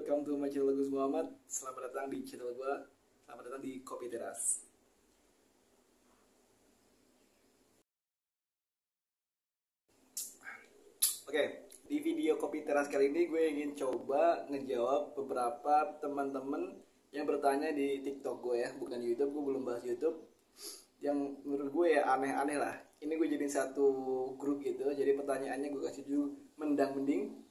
welcome to my channel Gus Muhammad. Selamat datang di channel gue. Selamat datang di Kopi Teras. Oke, di video Kopi Teras kali ini gue ingin coba ngejawab beberapa teman-teman yang bertanya di TikTok gue ya, bukan di YouTube. Gue belum bahas YouTube. Yang menurut gue ya aneh-aneh lah. Ini gue jadiin satu grup gitu. Jadi pertanyaannya gue kasih dulu mendang-mending.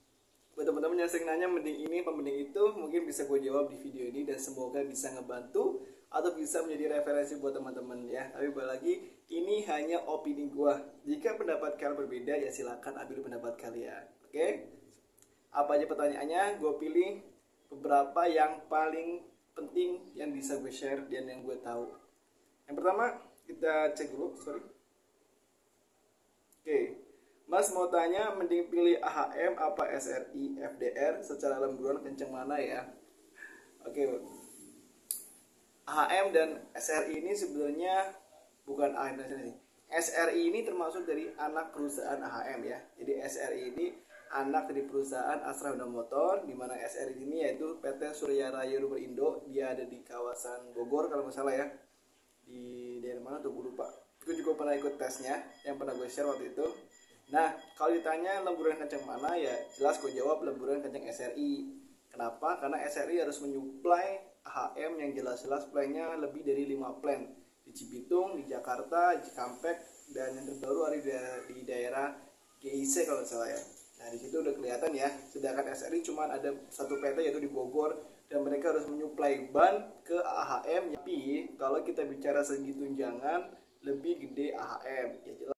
Buat teman-teman yang sering nanya mending ini apa mending itu, mungkin bisa gue jawab di video ini dan semoga bisa ngebantu atau bisa menjadi referensi buat teman-teman ya. Tapi balik lagi, ini hanya opini gue. Jika pendapat kalian berbeda ya silakan ambil pendapat kalian. Oke? Apa aja pertanyaannya? Gue pilih beberapa yang paling penting yang bisa gue share dan yang gue tahu. Yang pertama kita cek dulu, sorry. Oke. Mas mau tanya mending pilih AHM apa SRI FDR secara lemburan kenceng mana ya? Oke. AHM dan SRI ini sebenarnya bukan AHM dan SRI. SRI ini termasuk dari anak perusahaan AHM ya. Jadi SRI ini anak dari perusahaan Astra Honda Motor, di mana SRI ini yaitu PT Surya Raya Ruberindo. Dia ada di kawasan Bogor kalau nggak salah ya. Di daerah mana tuh gue lupa. Gue juga pernah ikut tesnya yang pernah gue share waktu itu. Nah, kalau ditanya lemburan kenceng mana ya jelas gue jawab lemburan kenceng SRI. Kenapa? Karena SRI harus menyuplai AHM yang jelas-jelas plan-nya lebih dari 5 plan. Di Cibitung, di Jakarta, di Cikampek, dan yang terbaru ada di daerah GIC kalau nggak salah ya. Nah, di situ udah kelihatan ya. Sedangkan SRI cuma ada satu PT yaitu di Bogor dan mereka harus menyuplai ban ke AHM. Tapi kalau kita bicara segi tunjangan lebih gede AHM. Ya jelas.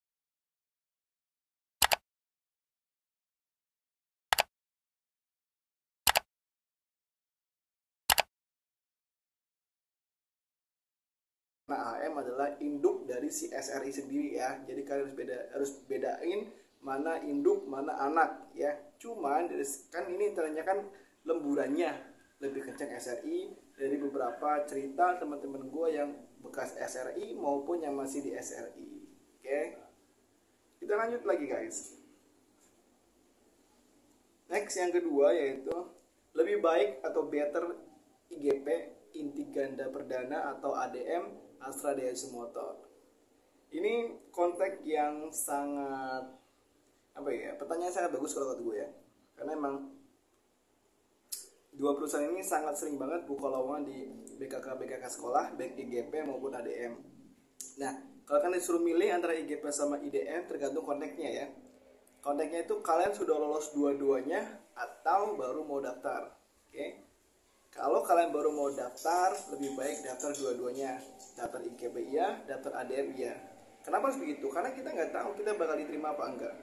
Nah, AHM adalah induk dari si SRI sendiri ya. Jadi kalian harus bedain mana induk, mana anak ya. Cuman kan ini ternyata kan lemburannya lebih kencang SRI dari beberapa cerita teman-teman gue yang bekas SRI maupun yang masih di SRI. Oke. Kita lanjut lagi guys. Next yang kedua yaitu lebih baik atau better IGP inti ganda perdana atau ADM Astra DS Motor. Ini konteks yang sangat pertanyaan sangat bagus kalau kata gue ya. Karena emang dua perusahaan ini sangat sering banget buka lowongan di BKK sekolah baik IGP maupun ADM. Nah, kalau kalian disuruh milih antara IGP sama IDM tergantung konteksnya ya. Konteksnya itu kalian sudah lolos dua-duanya atau baru mau daftar. Oke. Kalau kalian baru mau daftar, lebih baik daftar dua-duanya. Daftar IGP iya, daftar ADM iya. Kenapa harus begitu? Karena kita nggak tahu kita bakal diterima apa enggak.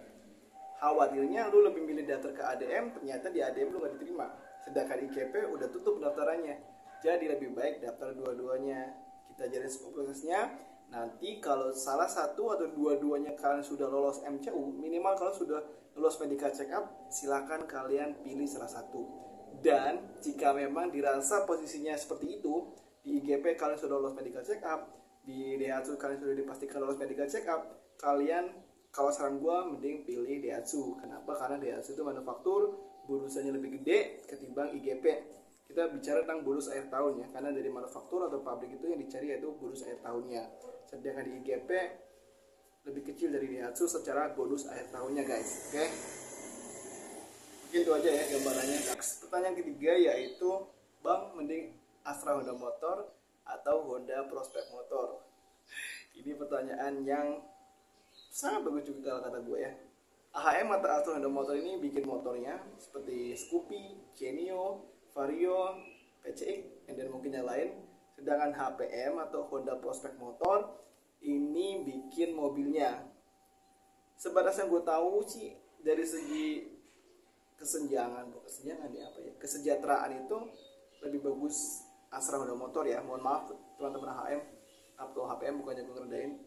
Khawatirnya lu lebih milih daftar ke ADM, ternyata di ADM lu nggak diterima. Sedangkan IGP udah tutup daftarannya. Jadi lebih baik daftar dua-duanya. Kita jalin prosesnya. Nanti kalau salah satu atau dua-duanya kalian sudah lolos MCU, minimal kalian sudah lolos medical check up, silakan kalian pilih salah satu. Dan jika memang dirasa posisinya seperti itu, di IGP kalian sudah lolos medical check up, di Daihatsu kalian sudah dipastikan lolos medical check up, kalian kalau saran gue mending pilih Daihatsu. Kenapa? Karena Daihatsu itu manufaktur, bonusannya lebih gede ketimbang IGP. Kita bicara tentang bonus akhir tahun ya, karena dari manufaktur atau pabrik itu yang dicari yaitu bonus akhir tahunnya. Sedangkan di IGP lebih kecil dari Daihatsu secara bonus akhir tahunnya guys. Oke? Itu aja ya gambarannya. Pertanyaan ketiga yaitu Bang mending Astra Honda Motor atau Honda Prospect Motor. Ini pertanyaan yang sangat bagus juga kalau kata gue ya. AHM atau Astra Honda Motor ini bikin motornya seperti Scoopy, Genio, Vario, PCX, dan mungkin yang lain. Sedangkan HPM atau Honda Prospect Motor ini bikin mobilnya. Sebatas yang gue tahu sih dari segi kesejahteraan itu lebih bagus Astra Honda Motor ya. Mohon maaf teman-teman AHM atau HPM, bukannya gue ngerendahin.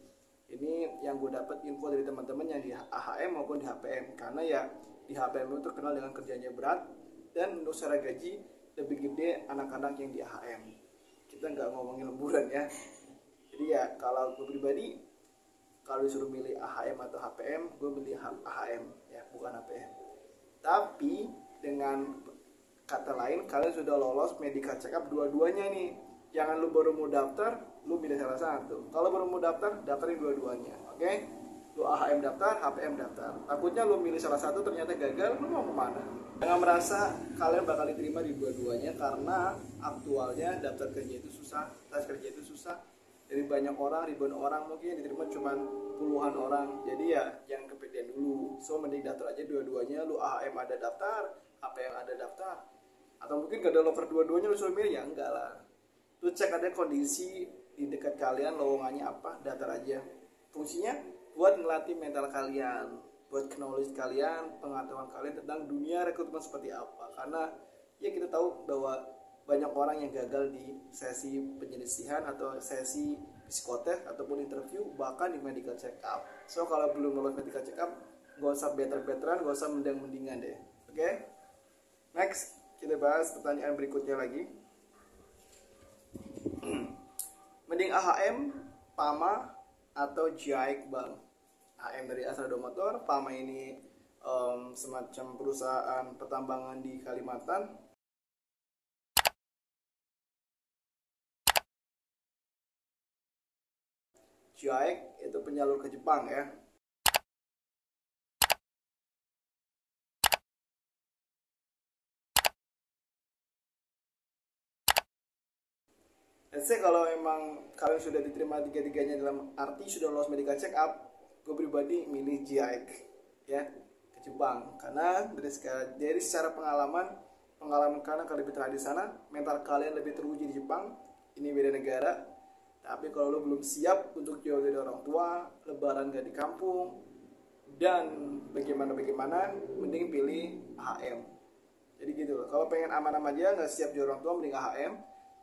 Ini yang gue dapat info dari teman-teman yang di AHM maupun di HPM. Karena ya di HPM itu terkenal dengan kerjanya berat dan untuk secara gaji lebih gede anak-anak yang di AHM. Kita nggak ngomongin lemburan ya. Jadi ya kalau gue pribadi kalau disuruh milih AHM atau HPM, gue milih AHM ya, bukan HPM. Tapi dengan kata lain kalian sudah lolos medical check up dua-duanya nih. Jangan lu baru mau daftar lu pilih salah satu. Kalau baru mau daftar daftarin dua-duanya, oke? Lu AHM daftar, HPM daftar. Takutnya lu milih salah satu ternyata gagal, lu mau kemana? Jangan merasa kalian bakal diterima di dua-duanya, karena aktualnya daftar kerja itu susah, tes kerja itu susah. Dari banyak orang, ribuan orang mungkin diterima cuma puluhan orang. Jadi ya jangan kepedean dulu. So mending daftar aja dua-duanya. Lu AHM ada daftar, HPM ada daftar. Atau mungkin gak ada loker dua-duanya lu suruh milih, ya enggak lah. Lu cek ada kondisi di dekat kalian, lowongannya apa, daftar aja. Fungsinya buat ngelatih mental kalian, buat knowledge kalian, pengetahuan kalian tentang dunia rekrutmen seperti apa. Karena ya kita tahu bahwa banyak orang yang gagal di sesi penyelesaian atau sesi psikotes ataupun interview, bahkan di medical check up. So kalau belum lolos medical check up, gak usah better-betteran, gak usah mending-mendingan deh. Oke? Next, kita bahas pertanyaan berikutnya lagi. Mending AHM, PAMA, atau JAIC bang? AHM dari Astra Motor, PAMA ini semacam perusahaan pertambangan di Kalimantan. JAIC itu penyalur ke Jepang ya. Let's say kalau emang kalian sudah diterima tiga-tiganya dalam arti sudah lolos medical check up, gue pribadi milih JAIC ya, ke Jepang. Karena dari secara pengalaman kalian akan lebih terhadap di sana, mental kalian lebih teruji di Jepang. Ini beda negara. Tapi kalau lo belum siap untuk jauh dari orang tua, lebaran gak di kampung, dan bagaimana, mending pilih AHM. Jadi gitu loh. Kalau pengen aman-aman aja, gak siap jauh orang tua, mending AHM.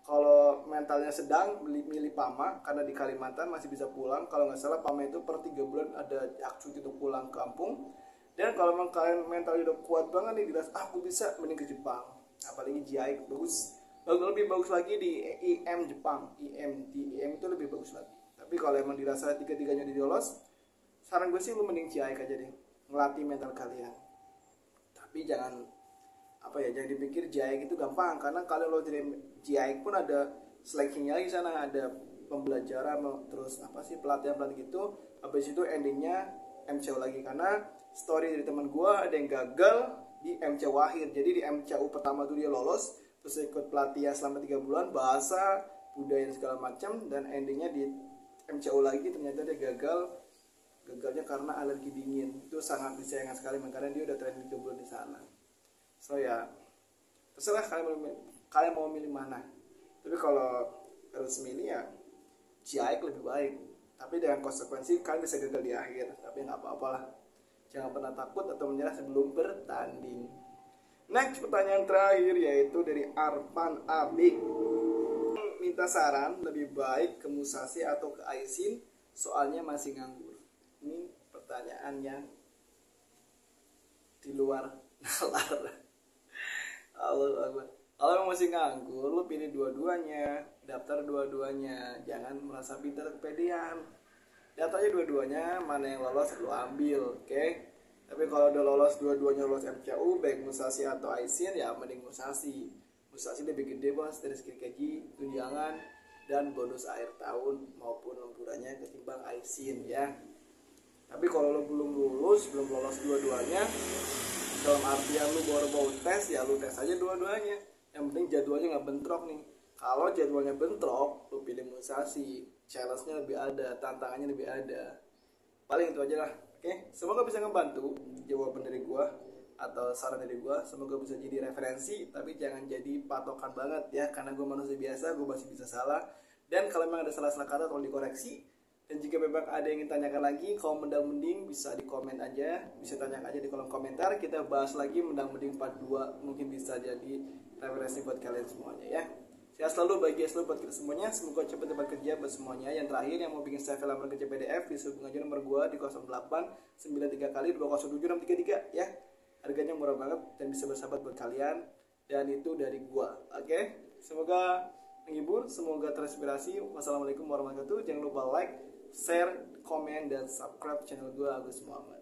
Kalau mentalnya sedang, milih PAMA, karena di Kalimantan masih bisa pulang. Kalau nggak salah PAMA itu per 3 bulan ada hak cuti untuk pulang ke kampung. Dan kalau memang kalian mentalnya udah kuat banget nih, dirasa aku bisa, mending ke Jepang. Apalagi JAIC bagus. Lebih bagus lagi di IM Jepang. Di IM itu lebih bagus lagi. Tapi kalau emang dirasa tiga-tiganya lolos, saran gue sih lu mending JAIC aja deh, ngelatih mental kalian. Tapi jangan jangan dipikir JAIC itu gampang, karena kalau lo jadi JAIC pun ada seleksinya di sana, ada pembelajaran, terus pelatihan gitu. Habis itu endingnya MCU lagi, karena story dari teman gue ada yang gagal di MCU akhir. Jadi di MCU pertama tuh dia lolos, terus ikut pelatihan selama 3 bulan bahasa, budaya dan segala macam, dan endingnya di MCU lagi ternyata dia gagalnya karena alergi dingin. Itu sangat disayangkan sekali, karena dia udah training 3 bulan di sana. So ya terserah kalian mau milih mana. Tapi kalau harus milih ya JAIC lebih baik. Tapi dengan konsekuensi kalian bisa gagal di akhir. Tapi nggak apa-apa lah. Jangan pernah takut atau menyerah sebelum bertanding. Next, pertanyaan terakhir yaitu dari Arpan Abik. Minta saran lebih baik ke Musashi atau ke Aisin, soalnya masih nganggur. Ini pertanyaan yang di luar nalar. Kalau masih nganggur, lu pilih dua-duanya, daftar dua-duanya, jangan merasa pintar kepedean. Daftar aja dua-duanya, mana yang lolos lu ambil, oke? Tapi kalau udah lolos dua-duanya, lolos MCU, baik Musashi atau Aisin, ya mending Musashi. Musashi lebih gede bos, dari segi gaji, tunjangan, dan bonus akhir tahun maupun lemburannya ketimbang Aisin ya. Tapi kalau lu belum lolos dua-duanya, dalam artian lu baru mau tes, ya lu tes aja dua-duanya. Yang penting jadwalnya nggak bentrok nih. Kalau jadwalnya bentrok, lu pilih Musashi, challenge-nya lebih ada, tantangannya lebih ada. Paling itu aja lah. Oke, semoga bisa ngebantu jawaban dari gua atau saran dari gua. Semoga bisa jadi referensi, tapi jangan jadi patokan banget ya, karena gua manusia biasa, gua masih bisa salah. Dan kalau memang ada salah-salah kata tolong dikoreksi. Dan jika memang ada yang ingin tanyakan lagi, kalau mendang-mending bisa di komen aja, bisa tanyakan aja di kolom komentar. Kita bahas lagi mendang-mending part 2, mungkin bisa jadi referensi buat kalian semuanya ya. Sehat selalu, bahagia selalu buat kita semuanya. Semoga cepat dapat kerja buat semuanya. Yang terakhir yang mau bikin CV lamar kerja PDF, bisa hubungi aja nomor gua di 0893 kali 207 633 ya. Harganya murah banget dan bisa bersahabat buat kalian. Dan itu dari gua. Oke? Semoga menghibur, semoga terinspirasi. Wassalamualaikum warahmatullahi wabarakatuh. Jangan lupa like, share, komen, dan subscribe channel gue Agus Muhammad.